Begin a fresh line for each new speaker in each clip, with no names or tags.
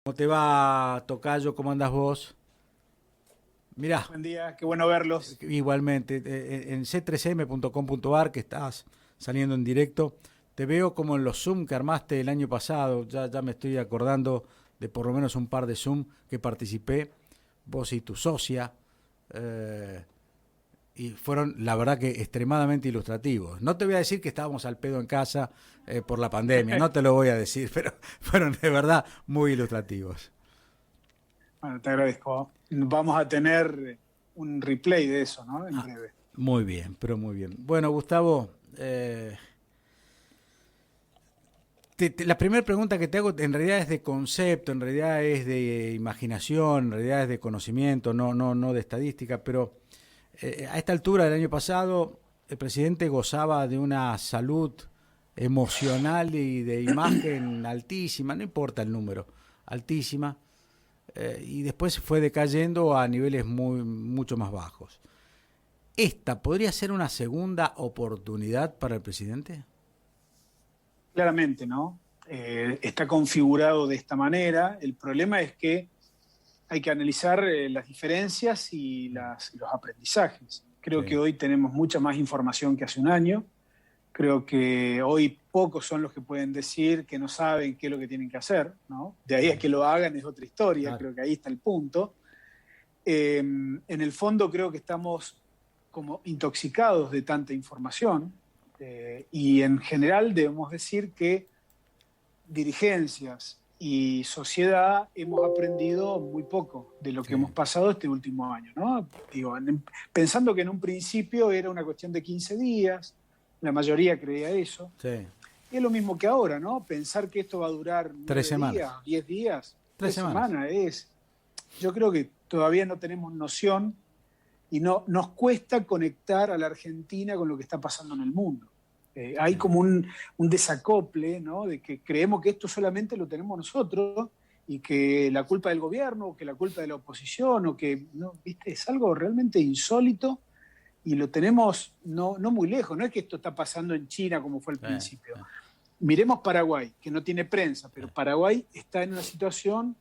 ¿Cómo te va, Tocayo? ¿Cómo andás vos? Mirá,
Buen día, qué bueno verlos.
igualmente, en c3m.com.ar, que estás saliendo en directo, te veo como en los Zoom que armaste el año pasado. Ya me estoy acordando de por lo menos un par de Zoom que participé, vos y tu socia, eh, y fueron, la verdad, que extremadamente ilustrativos. No te voy a decir que estábamos al pedo en casa por la pandemia, no te lo voy a decir, pero fueron de verdad muy ilustrativos.
Bueno, te agradezco. Vamos a tener un replay de eso, ¿no? En
Ah,
breve.
muy bien, pero muy bien. Bueno, Gustavo, la primera pregunta que te hago en realidad es de concepto, en realidad es de imaginación, en realidad es de conocimiento, no de estadística, pero a esta altura del año pasado el presidente gozaba de una salud emocional y de imagen altísima, no importa el número, altísima, y después fue decayendo a niveles mucho más bajos. ¿Esta podría ser una segunda oportunidad para el presidente?
Claramente, ¿no? Está configurado de esta manera. El problema es que hay que analizar las diferencias y los aprendizajes. Creo que
Sí,
hoy tenemos mucha más información que hace un año. Creo que hoy pocos son los que pueden decir que no saben qué es lo que tienen que hacer, ¿no? De ahí a que lo hagan es otra historia,
claro.
creo que ahí está el punto. En el fondo creo que estamos como intoxicados de tanta información y en general debemos decir que dirigencias y sociedad hemos aprendido muy poco de lo que hemos
Sí,
pasado este último año, ¿no? Digo, pensando que en un principio era una cuestión de 15 días, la mayoría creía eso,
sí.
y es lo mismo que ahora, ¿no? Pensar que esto va a durar
Tres
9 días,
semanas.
10 días,
3
3
semanas.
semanas, yo creo que todavía no tenemos noción y no, nos cuesta conectar a la Argentina con lo que está pasando en el mundo. Hay
Sí.
como un desacople, ¿no? De que creemos que esto solamente lo tenemos nosotros y que la culpa del gobierno o que la culpa de la oposición o que, no, ¿viste? Es algo realmente insólito y lo tenemos no muy lejos. No es que esto está pasando en China como fue al
Sí,
principio.
sí,
Miremos Paraguay, que no tiene prensa,
sí,
pero Paraguay está en una situación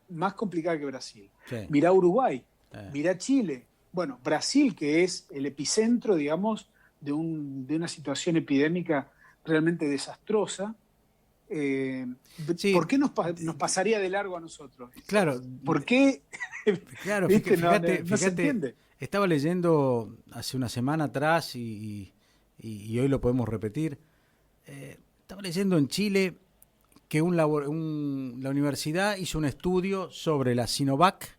más complicada que Brasil.
sí,
Mirá Uruguay,
sí.
mirá Chile. Bueno, Brasil, que es el epicentro, digamos, de una situación epidémica realmente desastrosa. Eh, ¿Por
Sí,
qué nos pasaría de largo a nosotros eso?
claro,
¿Por qué?
claro,
¿Viste? No se
fíjate,
entiende.
estaba leyendo hace una semana atrás y hoy lo podemos repetir. Estaba leyendo en Chile que la universidad hizo un estudio sobre la Sinovac,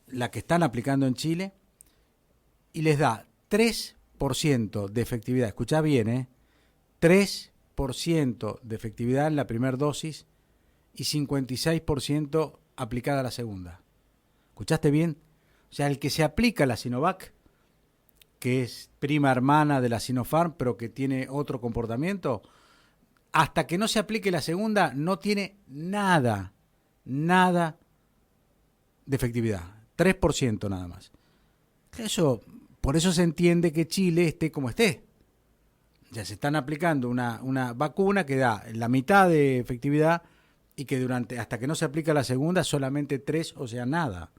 la que están aplicando en Chile, y les da 3% de efectividad. Escuchá bien, ¿eh? 3% de efectividad en la primera dosis y 56% aplicada a la segunda. ¿Escuchaste bien? O sea, el que se aplica la Sinovac, que es prima hermana de la Sinopharm, pero que tiene otro comportamiento, hasta que no se aplique la segunda, no tiene nada de efectividad. 3% nada más. Eso, por eso se entiende que Chile esté como esté. Ya se están aplicando una vacuna que da la mitad de efectividad y que hasta que no se aplica la segunda, solamente 3, o sea, nada.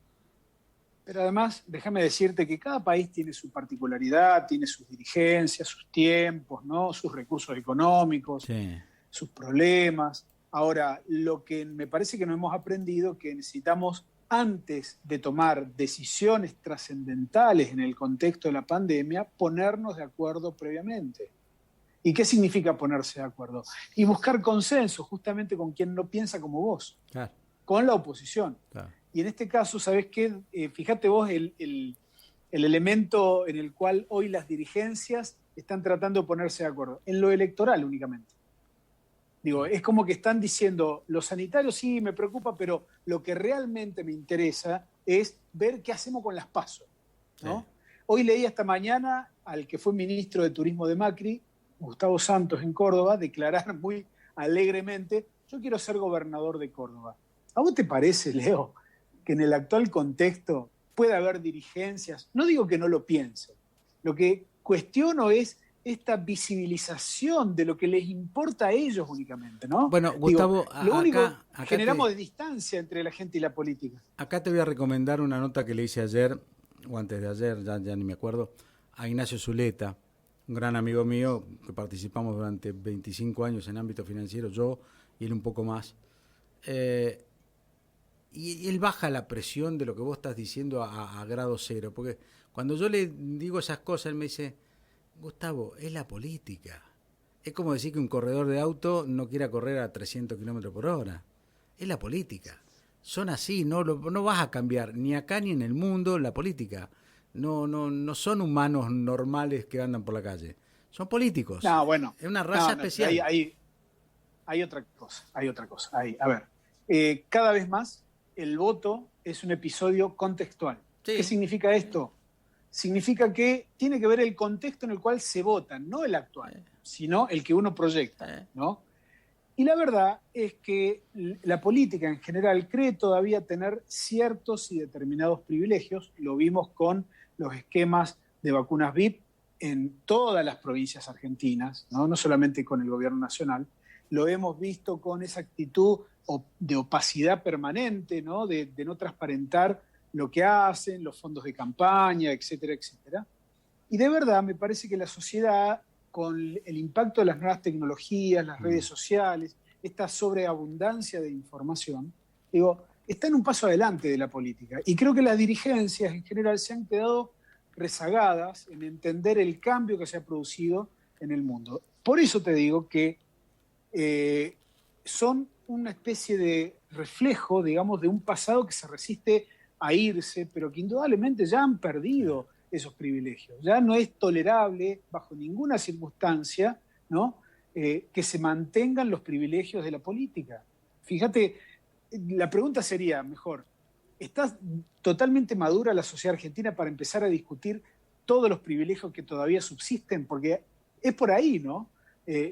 Pero además, déjame decirte que cada país tiene su particularidad, tiene sus dirigencias, sus tiempos, ¿no? Sus recursos económicos,
Sí,
sus problemas. Ahora, lo que me parece que no hemos aprendido que necesitamos, antes de tomar decisiones trascendentales en el contexto de la pandemia, ponernos de acuerdo previamente. ¿Y qué significa ponerse de acuerdo? Y buscar consenso justamente con quien no piensa como vos,
claro,
con la oposición.
claro.
Y en este caso, ¿sabés qué? Fíjate vos el elemento en el cual hoy las dirigencias están tratando de ponerse de acuerdo, en lo electoral únicamente. Digo, es como que están diciendo, los sanitarios sí me preocupa, pero lo que realmente me interesa es ver qué hacemos con las PASO,
Sí,
¿no? Hoy leí esta mañana al que fue ministro de Turismo de Macri, Gustavo Santos, en Córdoba, declarar muy alegremente, yo quiero ser gobernador de Córdoba. ¿A vos te parece, Leo, que en el actual contexto puede haber dirigencias? No digo que no lo piense, lo que cuestiono es esta visibilización de lo que les importa a ellos únicamente, ¿no?
Bueno, Gustavo,
Digo, lo único
acá
generamos de distancia entre la gente y la política.
acá te voy a recomendar una nota que le hice ayer, o antes de ayer, ya ni me acuerdo, a Ignacio Zuleta, un gran amigo mío que participamos durante 25 años en ámbito financiero, yo y él un poco más. Eh, y él baja la presión de lo que vos estás diciendo a grado cero, porque cuando yo le digo esas cosas, él me dice, Gustavo, es la política. Es como decir que un corredor de auto no quiera correr a 300 kilómetros por hora. Es la política. Son así, no vas a cambiar ni acá ni en el mundo la política. No son humanos normales que andan por la calle. Son políticos.
No, bueno,
Es una raza
no,
especial.
hay otra cosa, a ver, cada vez más el voto es un episodio contextual.
Sí.
¿Qué significa esto? Significa que tiene que ver el contexto en el cual se vota, no el actual, sino el que uno proyecta, ¿no? Y la verdad es que la política en general cree todavía tener ciertos y determinados privilegios. Lo vimos con los esquemas de vacunas VIP en todas las provincias argentinas, no solamente con el gobierno nacional. Lo hemos visto con esa actitud de opacidad permanente, ¿no? De no transparentar lo que hacen, los fondos de campaña, etcétera, etcétera. Y de verdad me parece que la sociedad, con el impacto de las nuevas tecnologías, las redes sociales, esta sobreabundancia de información, digo, está en un paso adelante de la política. Y creo que las dirigencias en general se han quedado rezagadas en entender el cambio que se ha producido en el mundo. Por eso te digo que son una especie de reflejo, digamos, de un pasado que se resiste a irse, pero que indudablemente ya han perdido esos privilegios. Ya no es tolerable, bajo ninguna circunstancia, ¿no? Que se mantengan los privilegios de la política. Fíjate, la pregunta sería mejor, ¿está totalmente madura la sociedad argentina para empezar a discutir todos los privilegios que todavía subsisten? Porque es por ahí, ¿no?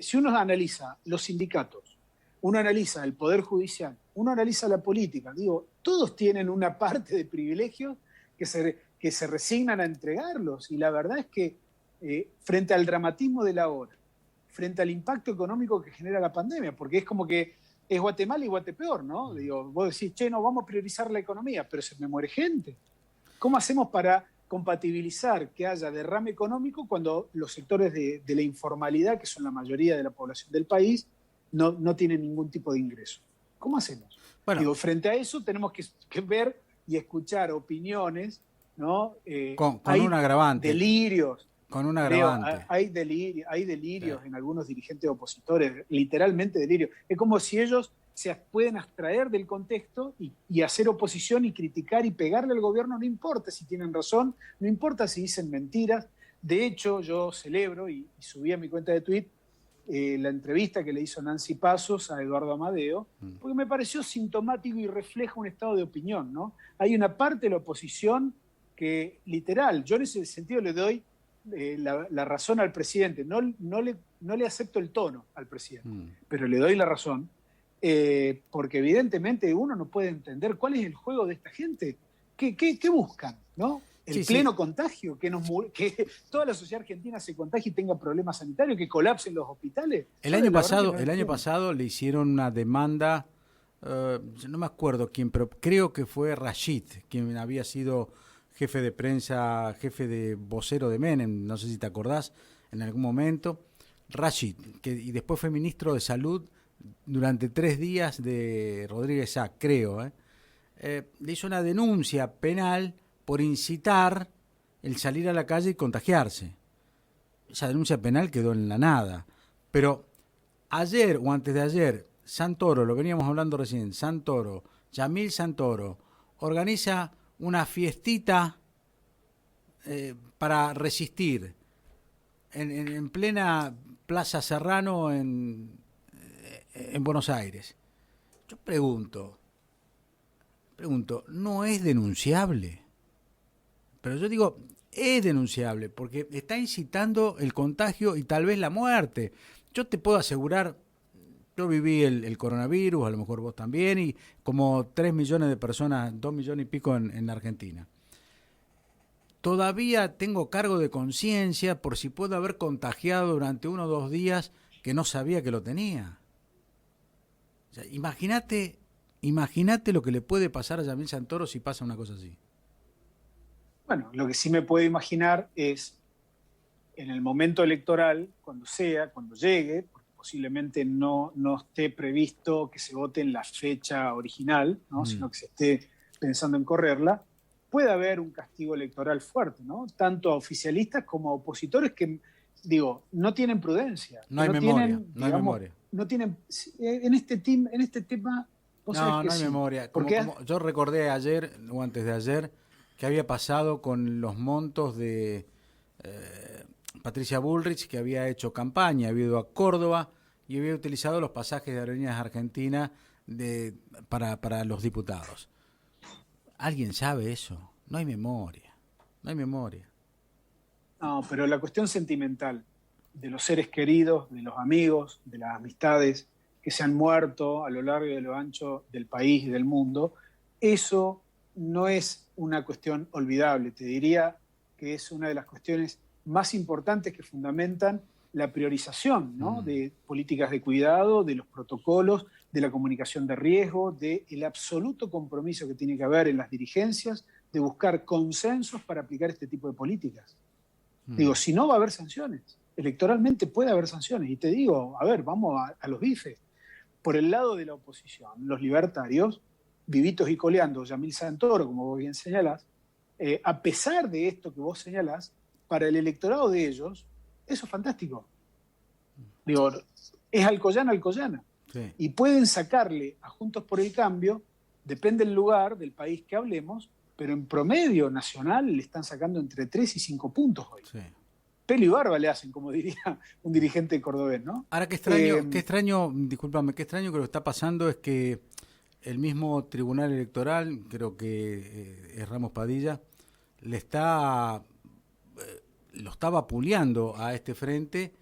Si uno analiza los sindicatos, uno analiza el Poder Judicial, uno analiza la política, digo, todos tienen una parte de privilegios que se resignan a entregarlos. Y la verdad es que frente al dramatismo de la hora, frente al impacto económico que genera la pandemia, porque es como que es Guatemala y Guatepeor, ¿no? Digo, vos decís, che, no, vamos a priorizar la economía, pero se me muere gente. ¿Cómo hacemos para compatibilizar que haya derrame económico cuando los sectores de la informalidad, que son la mayoría de la población del país, no tienen ningún tipo de ingreso? ¿Cómo hacemos? Bueno, digo, frente a eso tenemos que ver y escuchar opiniones, ¿no?
Con un agravante.
Delirios.
Con un agravante.
Hay delirios en algunos dirigentes opositores, literalmente delirios. Es como si ellos se pueden abstraer del contexto y hacer oposición y criticar y pegarle al gobierno, no importa si tienen razón, no importa si dicen mentiras. De hecho, yo celebro y subí a mi cuenta de Twitter la entrevista que le hizo Nancy Pasos a Eduardo Amadeo, porque me pareció sintomático y refleja un estado de opinión, ¿no? Hay una parte de la oposición que, literal, yo en ese sentido le doy la razón al presidente, no le acepto el tono al presidente, pero le doy la razón, porque evidentemente uno no puede entender cuál es el juego de esta gente, qué buscan, ¿no? El pleno contagio, que toda la sociedad argentina se contagie y tenga problemas sanitarios, que colapsen los hospitales.
El año pasado le hicieron una demanda, no me acuerdo quién, pero creo que fue Rashid, quien había sido jefe de prensa, jefe de vocero de Menem, no sé si te acordás, en algún momento. Rashid, y después fue ministro de Salud durante 3 días de Rodríguez Sá, creo. Le hizo una denuncia penal por incitar el salir a la calle y contagiarse. Esa denuncia penal quedó en la nada. Pero ayer o antes de ayer, Santoro, lo veníamos hablando recién, Yamil Santoro, organiza una fiestita para resistir en plena Plaza Serrano en Buenos Aires. Yo pregunto, ¿no es denunciable? Pero yo digo, es denunciable porque está incitando el contagio y tal vez la muerte. Yo te puedo asegurar, yo viví el coronavirus, a lo mejor vos también, y como 3 millones de personas, 2 millones y pico en la Argentina. todavía tengo cargo de conciencia por si puedo haber contagiado durante 1 o 2 días que no sabía que lo tenía. O sea, imagínate lo que le puede pasar a Yamil Santoro si pasa una cosa así.
Bueno, lo que sí me puedo imaginar es en el momento electoral, cuando llegue, porque posiblemente no esté previsto que se vote en la fecha original, ¿no? Sino que se esté pensando en correrla, puede haber un castigo electoral fuerte, ¿no? Tanto a oficialistas como a opositores que, digo, no tienen prudencia.
No hay memoria, no hay memoria.
No tienen, en este tema, vos sabés que
no hay
sí,
memoria.
porque
Yo recordé ayer, o antes de ayer, que había pasado con los montos de Patricia Bullrich, que había hecho campaña, había ido a Córdoba y había utilizado los pasajes de Aerolíneas Argentinas para los diputados. ¿Alguien sabe eso? No hay memoria, no hay memoria.
No, pero la cuestión sentimental de los seres queridos, de los amigos, de las amistades que se han muerto a lo largo y a lo ancho del país y del mundo, eso no es una cuestión olvidable. Te diría que es una de las cuestiones más importantes que fundamentan la priorización, ¿no? De políticas de cuidado, de los protocolos, de la comunicación de riesgo, del absoluto compromiso que tiene que haber en las dirigencias de buscar consensos para aplicar este tipo de políticas. Digo, si no va a haber sanciones. Electoralmente puede haber sanciones. Y te digo, a ver, vamos a los bifes. Por el lado de la oposición, los libertarios, vivitos y coleando, Yamil Santoro, como vos bien señalás, a pesar de esto que vos señalás, para el electorado de ellos, eso es fantástico. Digo, es Alcoyana. Sí. Y pueden sacarle a Juntos por el Cambio, depende del lugar, del país que hablemos, pero en promedio nacional le están sacando entre 3 y 5 puntos hoy. Sí. Pelo y barba le hacen, como diría un dirigente cordobés, ¿no?
Ahora, qué extraño que lo que está pasando es que el mismo Tribunal Electoral, creo que es Ramos Padilla, lo está vapuleando a este frente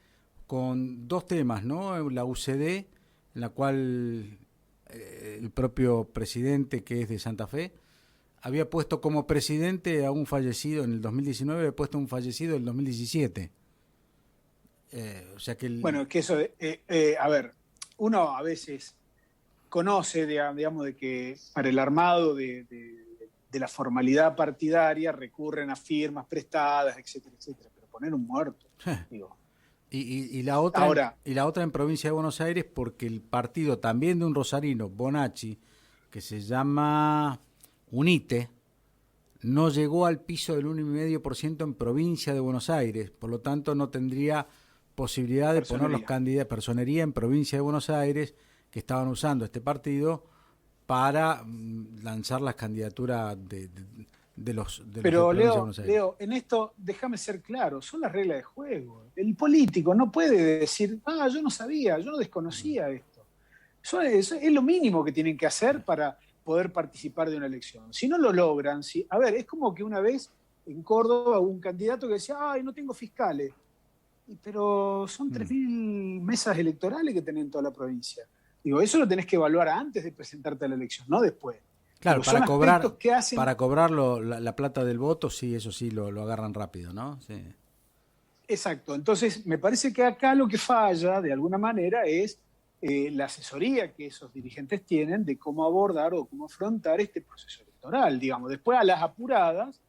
con 2 temas, ¿no? La UCD, en la cual el propio presidente, que es de Santa Fe, había puesto como presidente a un fallecido en el 2019, había puesto a un fallecido en el 2017. O sea que
Bueno, que eso, a ver, uno a veces conoce, digamos, de que para el armado de la formalidad partidaria recurren a firmas prestadas, etcétera, etcétera, pero poner un muerto, digo.
Y la otra en Provincia de Buenos Aires, porque el partido también de un rosarino, Bonacci, que se llama UNITE, no llegó al piso del 1,5% en Provincia de Buenos Aires, por lo tanto no tendría posibilidad de poner los candidatos, personería en Provincia de Buenos Aires, que estaban usando este partido para lanzar las candidaturas de los
Pero Leo, en esto déjame ser claro, son las reglas de juego. El político no puede decir, yo no sabía, yo no desconocía esto. Eso es lo mínimo que tienen que hacer para poder participar de una elección. Si no lo logran, a ver, es como que una vez en Córdoba hubo un candidato que decía, no tengo fiscales. Pero son 3.000 mesas electorales que tenés en toda la provincia. Digo, eso lo tenés que evaluar antes de presentarte a la elección, no después.
Claro, para cobrar la plata del voto, sí, eso sí lo agarran rápido, ¿no? Sí.
Exacto. Entonces, me parece que acá lo que falla, de alguna manera, es la asesoría que esos dirigentes tienen de cómo abordar o cómo afrontar este proceso electoral. Digamos, después a las apuradas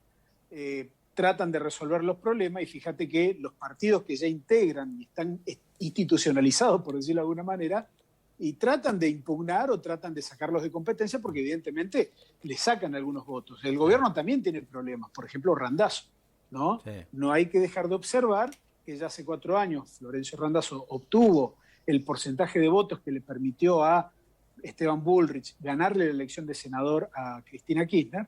tratan de resolver los problemas y fíjate que los partidos que ya integran y están institucionalizados, por decirlo de alguna manera, y tratan de impugnar o tratan de sacarlos de competencia porque evidentemente le sacan algunos votos. El gobierno también tiene problemas, por ejemplo, Randazzo, ¿no? Sí. No hay que dejar de observar que ya hace 4 años Florencio Randazzo obtuvo el porcentaje de votos que le permitió a Esteban Bullrich ganarle la elección de senador a Cristina Kirchner,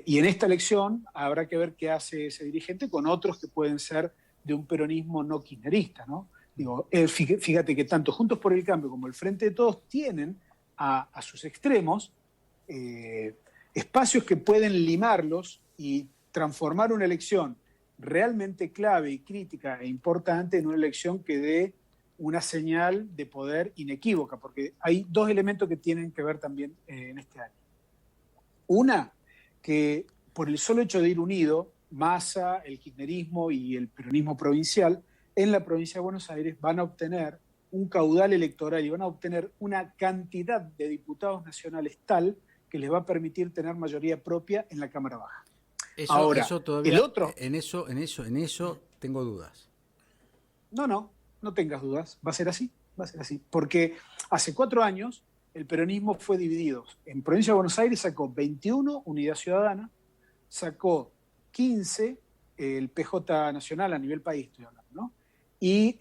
y en esta elección habrá que ver qué hace ese dirigente con otros que pueden ser de un peronismo no kirchnerista, ¿no? Digo, fíjate que tanto Juntos por el Cambio como el Frente de Todos tienen a sus extremos espacios que pueden limarlos y transformar una elección realmente clave y crítica e importante en una elección que dé una señal de poder inequívoca, porque hay 2 elementos que tienen que ver también en este año. Una, que por el solo hecho de ir unido, Massa, el kirchnerismo y el peronismo provincial, en la provincia de Buenos Aires van a obtener un caudal electoral y van a obtener una cantidad de diputados nacionales tal que les va a permitir tener mayoría propia en la Cámara Baja. Ahora,
Eso todavía,
el otro...
en eso tengo dudas.
No tengas dudas, va a ser así, porque hace 4 años el peronismo fue dividido. En Provincia de Buenos Aires sacó 21 Unidad Ciudadana, sacó 15 el PJ Nacional a nivel país, estoy hablando, ¿no? Y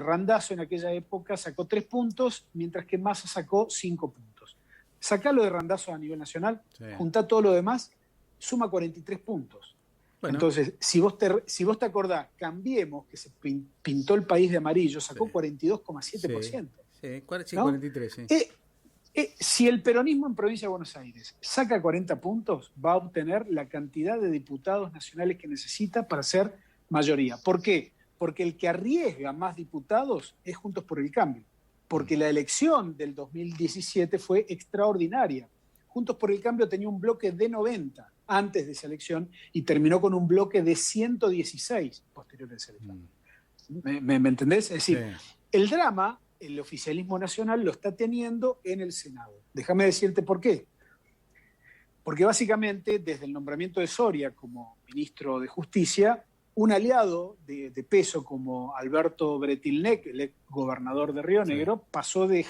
Randazzo en aquella época sacó 3 puntos, mientras que Massa sacó 5 puntos. Sacalo de Randazzo a nivel nacional, juntá todo lo demás, suma 43 puntos. Bueno. Entonces, si vos te acordás, Cambiemos, que se pintó el país de amarillo, sacó 42,7%.
Sí, 43, sí.
Si el peronismo en Provincia de Buenos Aires saca 40 puntos, va a obtener la cantidad de diputados nacionales que necesita para ser mayoría. ¿Por qué? Porque el que arriesga más diputados es Juntos por el Cambio. Porque la elección del 2017 fue extraordinaria. Juntos por el Cambio tenía un bloque de 90 antes de esa elección y terminó con un bloque de 116 posterior a esa elección. ¿Me entendés? Es decir, el drama, el oficialismo nacional lo está teniendo en el Senado. Déjame decirte por qué. Porque básicamente, desde el nombramiento de Soria como ministro de Justicia, un aliado de peso como Alberto Bretilnec, el ex gobernador de Río Negro, pasó de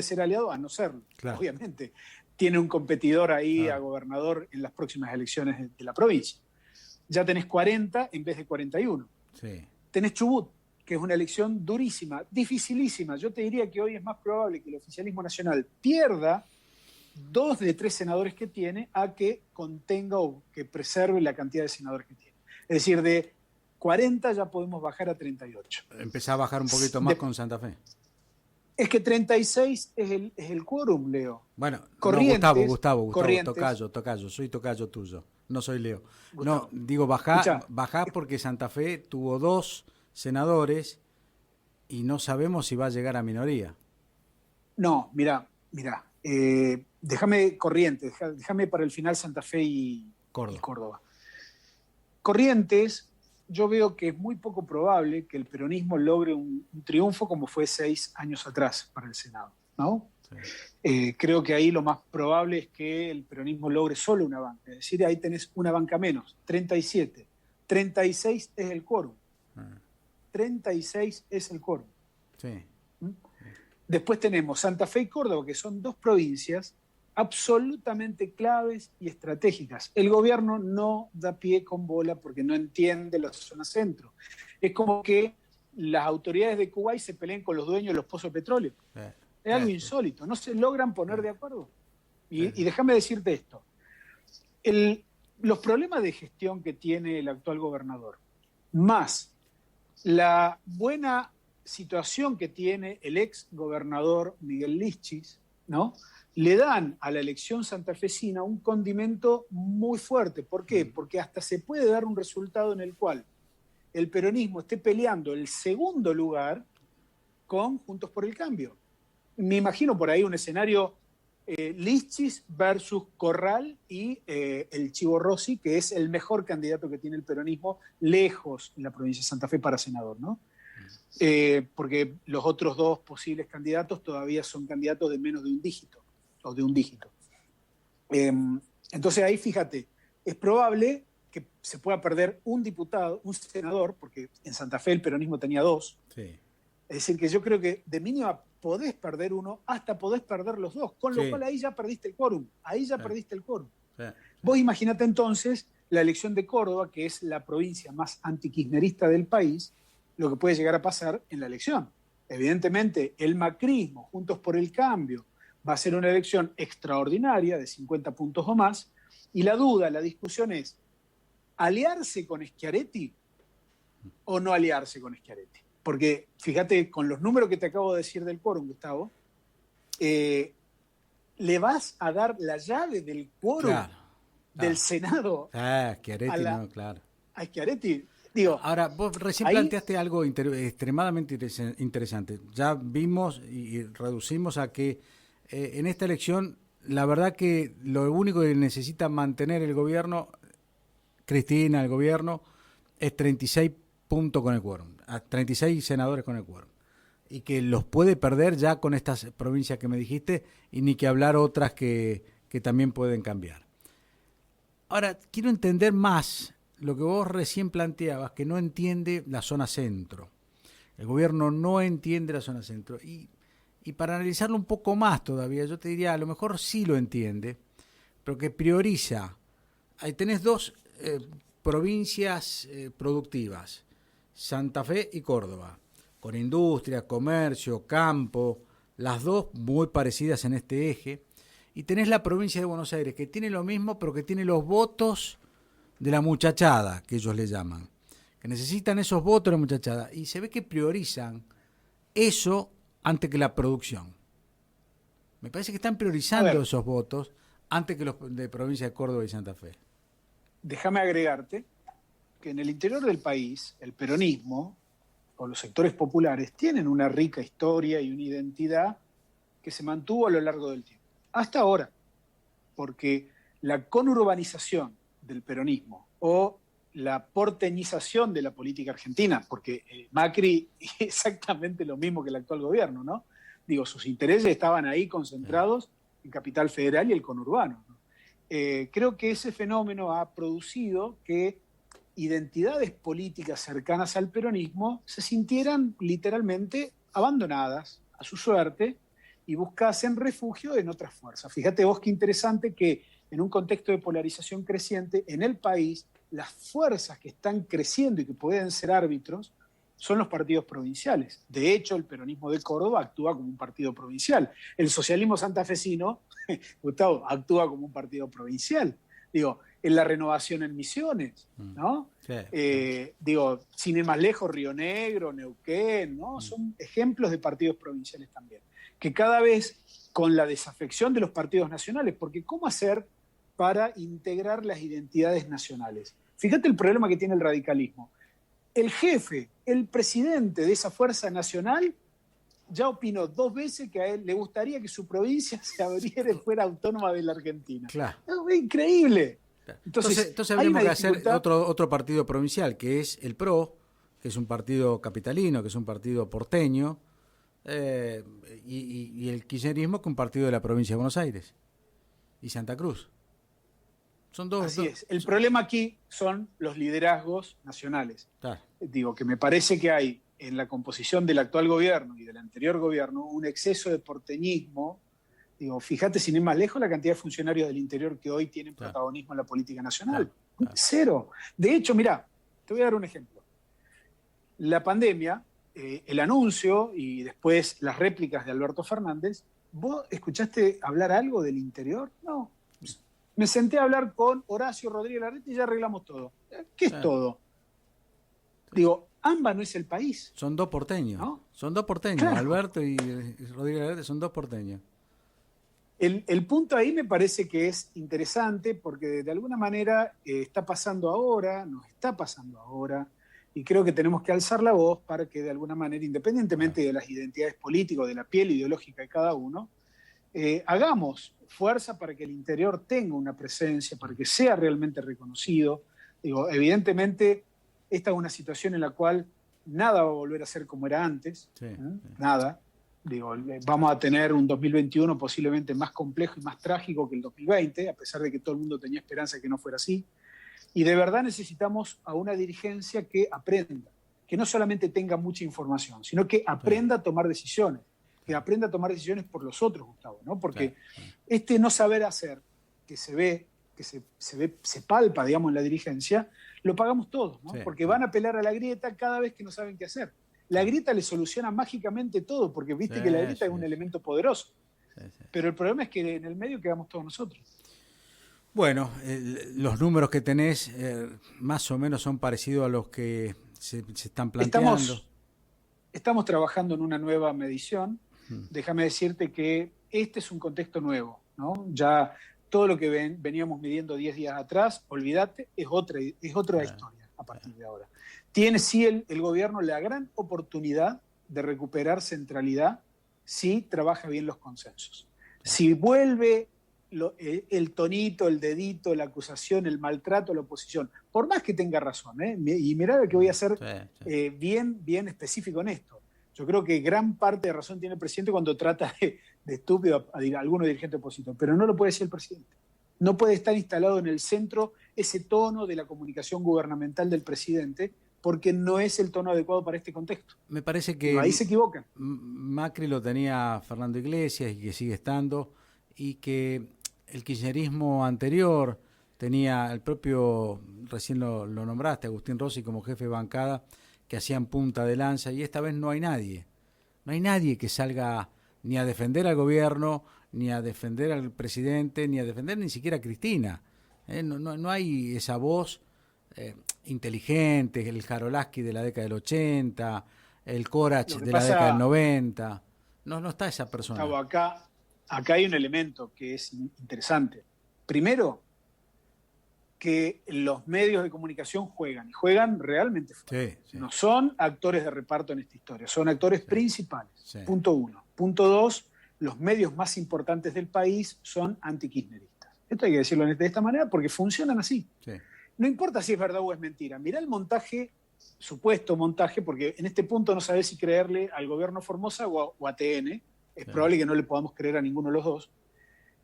ser aliado a no serlo, obviamente. Tiene un competidor ahí a gobernador en las próximas elecciones de la provincia. Ya tenés 40 en vez de 41.
Sí.
Tenés Chubut, que es una elección durísima, dificilísima. Yo te diría que hoy es más probable que el oficialismo nacional pierda 2 de 3 senadores que tiene a que contenga o que preserve la cantidad de senadores que tiene. Es decir, de 40 ya podemos bajar a 38.
Empezá a bajar un poquito más con Santa Fe.
Es que 36 es el quórum, Leo.
Bueno,
Corrientes,
no, Gustavo,
Corrientes.
tocayo, soy tocayo tuyo, no soy Leo. Gustavo. No, digo, bajá porque Santa Fe tuvo 2 senadores y no sabemos si va a llegar a minoría.
No, mira, déjame Corrientes, déjame para el final Santa Fe y Córdoba. Corrientes, yo veo que es muy poco probable que el peronismo logre un triunfo como fue 6 años atrás para el Senado, ¿no? Sí. Creo que ahí lo más probable es que el peronismo logre solo una banca, es decir, ahí tenés una banca menos, 37. 36 es el quórum. 36 es el quórum.
Sí.
Después tenemos Santa Fe y Córdoba, que son 2 provincias absolutamente claves y estratégicas. El gobierno no da pie con bola porque no entiende la zona centro. Es como que las autoridades de Kuwait se peleen con los dueños de los pozos de petróleo. Es algo insólito, no se logran poner de acuerdo. Y déjame decirte esto. Los problemas de gestión que tiene el actual gobernador, más la buena situación que tiene el ex gobernador Miguel Lischis, ¿no?, le dan a la elección santafesina un condimento muy fuerte. ¿Por qué? Porque hasta se puede dar un resultado en el cual el peronismo esté peleando el segundo lugar con Juntos por el Cambio. Me imagino por ahí un escenario Lischis versus Corral y el Chivo Rossi, que es el mejor candidato que tiene el peronismo lejos en la provincia de Santa Fe para senador, ¿no? Porque los otros 2 posibles candidatos todavía son candidatos de menos de un dígito. O de un dígito. Entonces ahí fíjate, es probable que se pueda perder un diputado, un senador, porque en Santa Fe el peronismo tenía 2.
Sí.
Es decir, que yo creo que de mínima podés perder uno, hasta podés perder los 2, con lo cual ahí ya perdiste el quórum. Perdiste el quórum. Vos imaginate entonces la elección de Córdoba, que es la provincia más antikirchnerista del país, lo que puede llegar a pasar en la elección. Evidentemente, el macrismo, Juntos por el Cambio, va a ser una elección extraordinaria de 50 puntos o más, y la discusión es, ¿aliarse con Schiaretti o no aliarse con Schiaretti? Porque, fíjate, con los números que te acabo de decir del quórum, Gustavo, le vas a dar la llave del quórum del Senado
a
Schiaretti. Digo,
ahora, vos recién planteaste algo extremadamente interesante. Ya vimos y reducimos a que en esta elección, la verdad que lo único que necesita mantener el gobierno, Cristina, el gobierno, es 36 puntos con el quórum, a 36 senadores con el quórum. Y que los puede perder ya con estas provincias que me dijiste, y ni que hablar otras que también pueden cambiar. Ahora, quiero entender más lo que vos recién planteabas, que no entiende la zona centro. El gobierno no entiende la zona centro. Y para analizarlo un poco más todavía, yo te diría, a lo mejor sí lo entiende, pero que prioriza. Ahí tenés dos provincias productivas, Santa Fe y Córdoba, con industria, comercio, campo, las dos muy parecidas en este eje. Y tenés la provincia de Buenos Aires, que tiene lo mismo, pero que tiene los votos de la muchachada, que ellos le llaman. Que necesitan esos votos de la muchachada. Y se ve que priorizan eso antes que la producción. Me parece que están priorizando esos votos antes que los de provincia de Córdoba y Santa Fe.
Déjame agregarte que en el interior del país, el peronismo o los sectores populares tienen una rica historia y una identidad que se mantuvo a lo largo del tiempo. Hasta ahora, porque la conurbanización del peronismo o la porteñización de la política argentina, porque Macri es exactamente lo mismo que el actual gobierno, ¿no? Digo, sus intereses estaban ahí concentrados en Capital Federal y el conurbano, ¿no? Creo que ese fenómeno ha producido que identidades políticas cercanas al peronismo se sintieran literalmente abandonadas a su suerte y buscasen refugio en otras fuerzas. Fíjate vos qué interesante que en un contexto de polarización creciente en el país, las fuerzas que están creciendo y que pueden ser árbitros son los partidos provinciales. De hecho, el peronismo de Córdoba actúa como un partido provincial. El socialismo santafesino, Gustavo, actúa como un partido provincial. Digo, en la Renovación en Misiones, ¿no? Sí. Digo, sin ir más lejos, Río Negro, Neuquén, ¿no? Son ejemplos de partidos provinciales también. Que cada vez con la desafección de los partidos nacionales, porque ¿cómo hacer para integrar las identidades nacionales? Fíjate el problema que tiene el radicalismo. El jefe, el presidente de esa fuerza nacional, ya opinó 2 veces que a él le gustaría que su provincia se abriera y fuera autónoma de la Argentina.
Claro.
Es increíble.
Entonces habríamos que hacer otro partido provincial, que es el PRO, que es un partido capitalino, que es un partido porteño, y el kirchnerismo, que es un partido de la provincia de Buenos Aires y Santa Cruz. Son dos.
Así es. El problema aquí son los liderazgos nacionales. Claro. Digo, que me parece que hay en la composición del actual gobierno y del anterior gobierno un exceso de porteñismo. Digo, fíjate, sin ir más lejos, la cantidad de funcionarios del interior que hoy tienen protagonismo en la política nacional. Cero. De hecho, mirá, te voy a dar un ejemplo. La pandemia, el anuncio y después las réplicas de Alberto Fernández, ¿vos escuchaste hablar algo del interior? No. Me senté a hablar con Horacio Rodríguez Larreta y ya arreglamos todo. ¿Qué es todo? Digo, AMBA no es el país.
Son 2 porteños. ¿No? Son 2 porteños. Claro. Alberto y Rodríguez Larreta son 2 porteños.
El punto ahí me parece que es interesante porque de alguna manera está pasando ahora, nos está pasando ahora, y creo que tenemos que alzar la voz para que de alguna manera, independientemente de las identidades políticas, de la piel ideológica de cada uno, hagamos fuerza para que el interior tenga una presencia, para que sea realmente reconocido. Digo, evidentemente, esta es una situación en la cual nada va a volver a ser como era antes, nada. Digo, vamos a tener un 2021 posiblemente más complejo y más trágico que el 2020, a pesar de que todo el mundo tenía esperanza de que no fuera así. Y de verdad necesitamos a una dirigencia que aprenda, que no solamente tenga mucha información, sino que aprenda a tomar decisiones, que aprenda a tomar decisiones por los otros, Gustavo, ¿no? Porque este no saber hacer, que se ve, se palpa, digamos, en la dirigencia, lo pagamos todos, ¿no? Porque van a apelar a la grieta cada vez que no saben qué hacer. La grieta le soluciona mágicamente todo, porque viste que la grieta es un elemento poderoso. Pero el problema es que en el medio quedamos todos nosotros.
Bueno, los números que tenés más o menos son parecidos a los que se están planteando.
Estamos trabajando en una nueva medición. Déjame decirte que este es un contexto nuevo, ¿no? Ya todo lo que veníamos midiendo 10 días atrás, olvídate, es otra historia a partir de ahora. Tiene sí el gobierno la gran oportunidad de recuperar centralidad si trabaja bien los consensos. Si vuelve el tonito, el dedito, la acusación, el maltrato a la oposición, por más que tenga razón, y mirá que voy a ser bien específico en esto. Yo creo que gran parte de razón tiene el presidente cuando trata de estúpido a algunos dirigentes opositores, pero no lo puede decir el presidente. No puede estar instalado en el centro ese tono de la comunicación gubernamental del presidente, porque no es el tono adecuado para este contexto.
Me parece que
ahí se equivocan.
Macri lo tenía Fernando Iglesias y que sigue estando, y que el kirchnerismo anterior tenía el propio, recién lo nombraste, Agustín Rossi como jefe de bancada, que hacían punta de lanza, y esta vez no hay nadie. No hay nadie que salga ni a defender al gobierno, ni a defender al presidente, ni a defender ni siquiera a Cristina. No hay esa voz inteligente, el Jarolaski de la década del 80, el Corach de la década del 90. No está esa persona.
Gustavo, acá hay un elemento que es interesante. Primero, que los medios de comunicación juegan, y juegan realmente fuerte. Sí. No son actores de reparto en esta historia, son actores principales. Sí. Punto uno. Punto dos, los medios más importantes del país son antikirchneristas. Esto hay que decirlo de esta manera porque funcionan así. Sí. No importa si es verdad o es mentira. Mirá el montaje, supuesto montaje, porque en este punto no sabés si creerle al gobierno Formosa o a TN. Es probable que no le podamos creer a ninguno de los dos.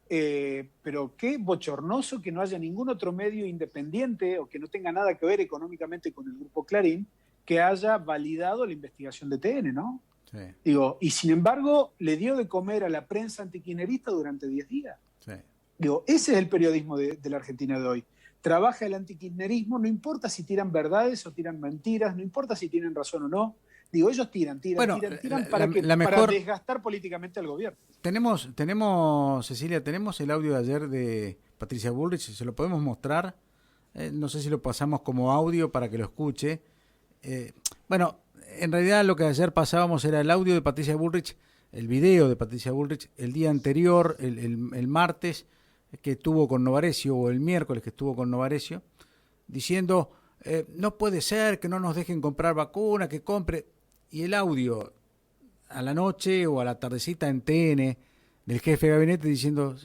Pero qué bochornoso que no haya ningún otro medio independiente o que no tenga nada que ver económicamente con el grupo Clarín que haya validado la investigación de TN, ¿no? Sí. Digo, y sin embargo le dio de comer a la prensa antikirchnerista durante 10 días. Sí. Digo, ese es el periodismo de la Argentina de hoy. Trabaja el antikirchnerismo, no importa si tiran verdades o tiran mentiras, no importa si tienen razón o no. Digo, ellos tiran para desgastar políticamente al gobierno.
Tenemos, Cecilia, tenemos el audio de ayer de Patricia Bullrich, se lo podemos mostrar. No sé si lo pasamos como audio para que lo escuche. Bueno, en realidad lo que ayer pasábamos era el audio de Patricia Bullrich, el video de Patricia Bullrich, el día anterior, el martes, que estuvo con Novarecio, o el miércoles que estuvo con Novarecio, diciendo, no puede ser que no nos dejen comprar vacuna, que compre. Y el audio a la noche o a la tardecita en TN del jefe de gabinete diciendo,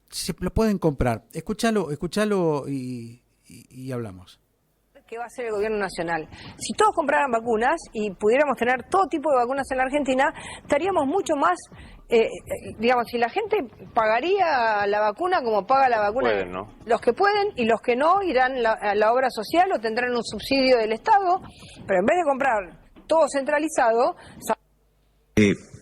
se lo pueden comprar. Escúchalo y hablamos.
¿Qué va a hacer el gobierno nacional? Si todos compraran vacunas y pudiéramos tener todo tipo de vacunas en la Argentina, estaríamos mucho más, digamos, si la gente pagaría la vacuna como paga la vacuna, pueden, ¿no? Los que pueden y los que no irán a la obra social o tendrán un subsidio del Estado, pero en vez de comprar todo centralizado...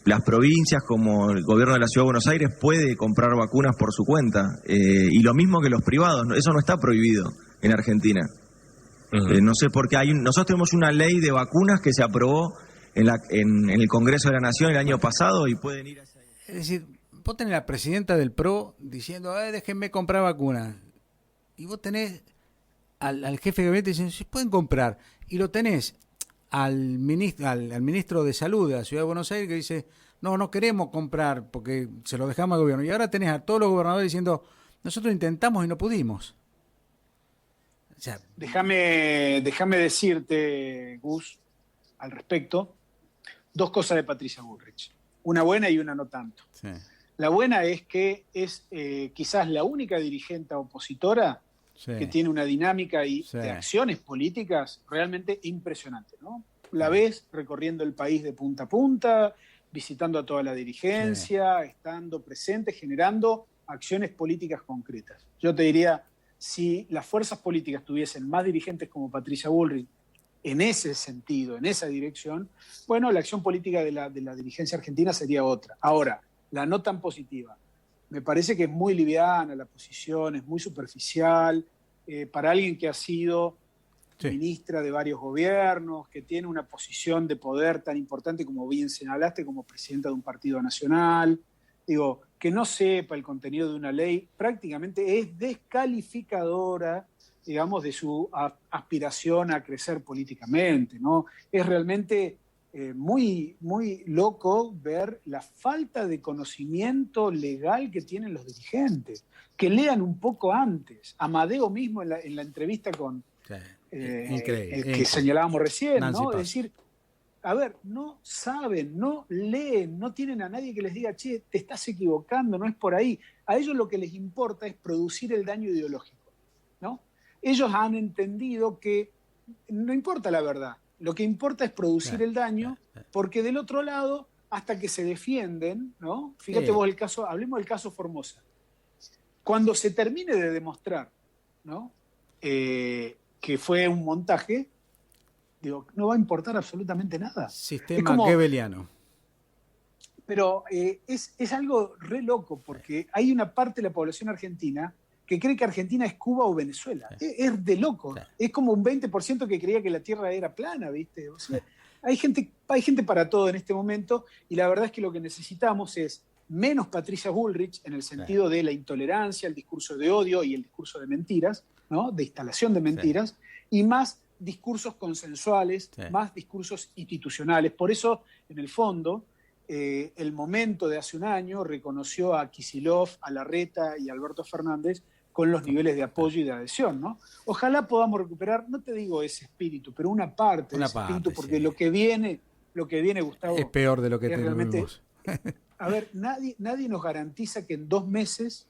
Las provincias como el gobierno de la Ciudad de Buenos Aires puede comprar vacunas por su cuenta, y lo mismo que los privados, eso no está prohibido en Argentina. No sé por qué nosotros tenemos una ley de vacunas que se aprobó en el Congreso de la Nación el año pasado y pueden ir a esa...
Es decir, vos tenés la presidenta del PRO diciendo, déjenme comprar vacunas. Y vos tenés al jefe de gabinete diciendo, si pueden comprar. Y lo tenés al ministro de Salud de la Ciudad de Buenos Aires que dice, no queremos comprar porque se lo dejamos al gobierno. Y ahora tenés a todos los gobernadores diciendo, nosotros intentamos y no pudimos.
O sea, déjame decirte, Gus, al respecto, dos cosas de Patricia Bullrich. Una buena y una no tanto. Sí. La buena es que es quizás la única dirigente opositora que tiene una dinámica de acciones políticas realmente impresionante, ¿no? La ves recorriendo el país de punta a punta, visitando a toda la dirigencia, estando presente, generando acciones políticas concretas. Yo te diría, si las fuerzas políticas tuviesen más dirigentes como Patricia Bullrich en ese sentido, en esa dirección, bueno, la acción política de la dirigencia argentina sería otra. Ahora, la no tan positiva. Me parece que es muy liviana la posición, es muy superficial, para alguien que ha sido ministra de varios gobiernos, que tiene una posición de poder tan importante como bien señalaste, como presidenta de un partido nacional. Digo, que no sepa el contenido de una ley prácticamente es descalificadora, digamos, de su aspiración a crecer políticamente, ¿no? Es realmente muy, muy loco ver la falta de conocimiento legal que tienen los dirigentes, que lean un poco antes. Amadeo mismo en la entrevista con el que señalábamos recién, Nancy, ¿no? Es decir, a ver, no saben, no leen, no tienen a nadie que les diga, che, te estás equivocando, no es por ahí. a ellos lo que les importa es producir el daño ideológico, ¿no? Ellos han entendido que no importa la verdad, lo que importa es producir el daño, porque del otro lado, hasta que se defienden, ¿no? Fíjate vos el caso, hablemos del caso Formosa. Cuando se termine de demostrar, ¿no? Que fue un montaje, digo, no va a importar absolutamente nada.
Sistema goebbeliano.
Pero es algo re loco, porque hay una parte de la población argentina que cree que Argentina es Cuba o Venezuela. Es de loco. Es como un 20% que creía que la Tierra era plana, ¿viste? O sea, hay gente para todo en este momento, y la verdad es que lo que necesitamos es menos Patricia Bullrich en el sentido de la intolerancia, el discurso de odio y el discurso de mentiras, ¿no? De instalación de mentiras, y más discursos consensuales, más discursos institucionales. Por eso, en el fondo, el momento de hace un año reconoció a Kicillof, a Larreta y a Alberto Fernández con los niveles de apoyo y de adhesión, ¿no? Ojalá podamos recuperar, no te digo ese espíritu, pero una parte de ese espíritu, porque lo que viene, Gustavo,
es peor de lo que
tenemos. A ver, nadie nos garantiza que en 2 meses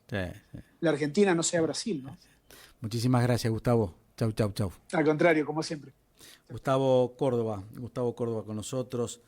la Argentina no sea Brasil, ¿no?
Muchísimas gracias, Gustavo. Chau.
Al contrario, como siempre.
Gustavo Córdoba con nosotros.